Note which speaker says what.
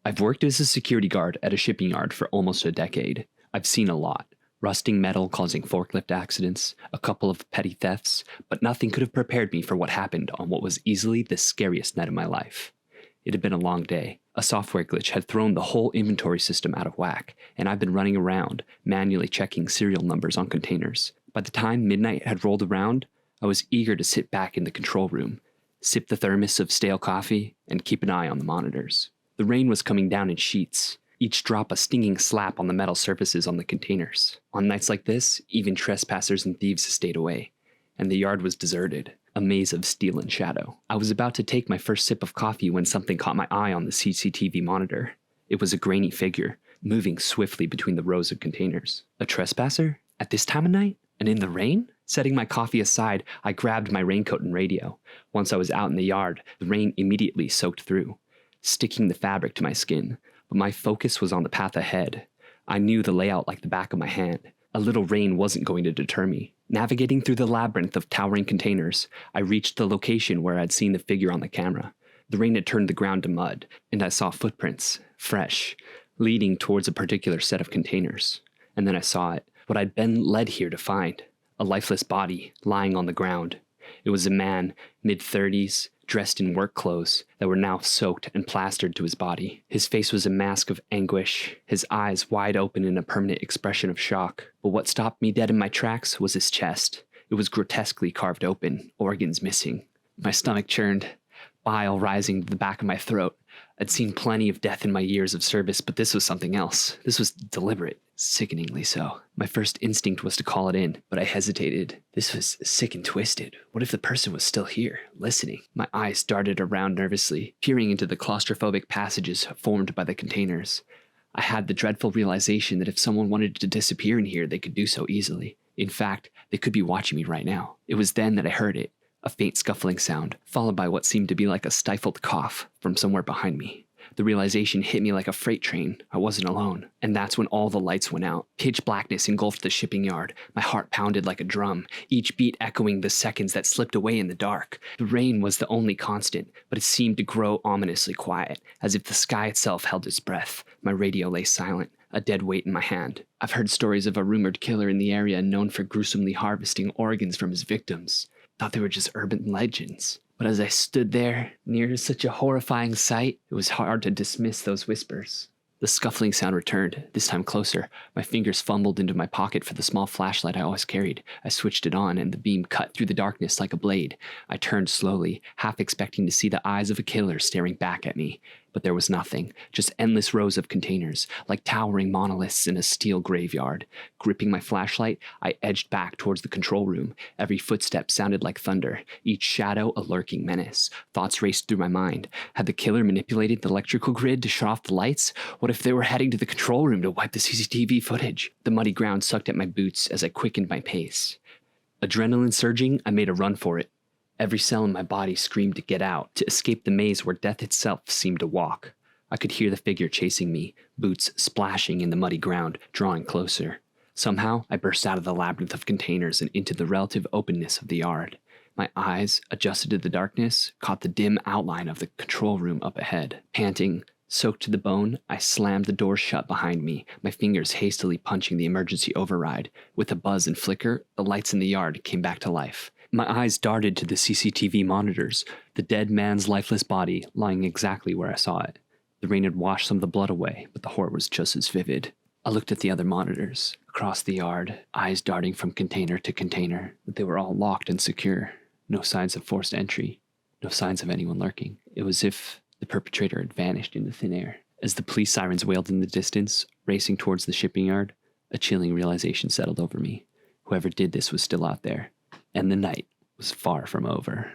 Speaker 1: I've worked as a security guard at a shipping yard for almost a decade. I've seen a lot. Rusting metal causing forklift accidents, a couple of petty thefts, but nothing could have prepared me for what happened on what was easily the scariest night of my life. It had been a long day. A software glitch had thrown the whole inventory system out of whack, and I've been running around, manually checking serial numbers on containers. By the time midnight had rolled around, I was eager to sit back in the control room, sip the thermos of stale coffee, and keep an eye on the monitors. The rain was coming down in sheets, each drop a stinging slap on the metal surfaces on the containers. On nights like this, even trespassers and thieves stayed away, and the yard was deserted, a maze of steel and shadow. I was about to take my first sip of coffee when something caught my eye on the CCTV monitor. It was a grainy figure, moving swiftly between the rows of containers. A trespasser? At this time of night? And in the rain? Setting my coffee aside, I grabbed my raincoat and radio. Once I was out in the yard, the rain immediately soaked through, sticking the fabric to my skin. But my focus was on the path ahead. I knew the layout like the back of my hand. A little rain wasn't going to deter me. Navigating through the labyrinth of towering containers, I reached the location where I'd seen the figure on the camera. The rain had turned the ground to mud, and I saw footprints, fresh, leading towards a particular set of containers. And then I saw it, what I'd been led here to find. A lifeless body lying on the ground. It was a man, mid-30s, dressed in work clothes that were now soaked and plastered to his body. His face was a mask of anguish, his eyes wide open in a permanent expression of shock. But what stopped me dead in my tracks was his chest. It was grotesquely carved open, organs missing. My stomach churned, bile rising to the back of my throat. I'd seen plenty of death in my years of service, but this was something else. This was deliberate, sickeningly so. My first instinct was to call it in, but I hesitated. This was sick and twisted. What if the person was still here, listening? My eyes darted around nervously, peering into the claustrophobic passages formed by the containers. I had the dreadful realization that if someone wanted to disappear in here, they could do so easily. In fact, they could be watching me right now. It was then that I heard it. A faint scuffling sound, followed by what seemed to be like a stifled cough from somewhere behind me. The realization hit me like a freight train. I wasn't alone. And that's when all the lights went out. Pitch blackness engulfed the shipping yard. My heart pounded like a drum, each beat echoing the seconds that slipped away in the dark. The rain was the only constant, but it seemed to grow ominously quiet, as if the sky itself held its breath. My radio lay silent, a dead weight in my hand. I've heard stories of a rumored killer in the area known for gruesomely harvesting organs from his victims. Thought they were just urban legends. But as I stood there, near such a horrifying sight, it was hard to dismiss those whispers. The scuffling sound returned, this time closer. My fingers fumbled into my pocket for the small flashlight I always carried. I switched it on, and the beam cut through the darkness like a blade. I turned slowly, half expecting to see the eyes of a killer staring back at me. But there was nothing, just endless rows of containers, like towering monoliths in a steel graveyard. Gripping my flashlight, I edged back towards the control room. Every footstep sounded like thunder, each shadow a lurking menace. Thoughts raced through my mind. Had the killer manipulated the electrical grid to shut off the lights? What if they were heading to the control room to wipe the CCTV footage? The muddy ground sucked at my boots as I quickened my pace. Adrenaline surging, I made a run for it. Every cell in my body screamed to get out, to escape the maze where death itself seemed to walk. I could hear the figure chasing me, boots splashing in the muddy ground, drawing closer. Somehow, I burst out of the labyrinth of containers and into the relative openness of the yard. My eyes, adjusted to the darkness, caught the dim outline of the control room up ahead. Panting, soaked to the bone, I slammed the door shut behind me, my fingers hastily punching the emergency override. With a buzz and flicker, the lights in the yard came back to life. My eyes darted to the CCTV monitors, the dead man's lifeless body lying exactly where I saw it. The rain had washed some of the blood away, but the horror was just as vivid. I looked at the other monitors, across the yard, eyes darting from container to container, but they were all locked and secure. No signs of forced entry, no signs of anyone lurking. It was as if the perpetrator had vanished into thin air. As the police sirens wailed in the distance, racing towards the shipping yard, a chilling realization settled over me. Whoever did this was still out there. And the night was far from over.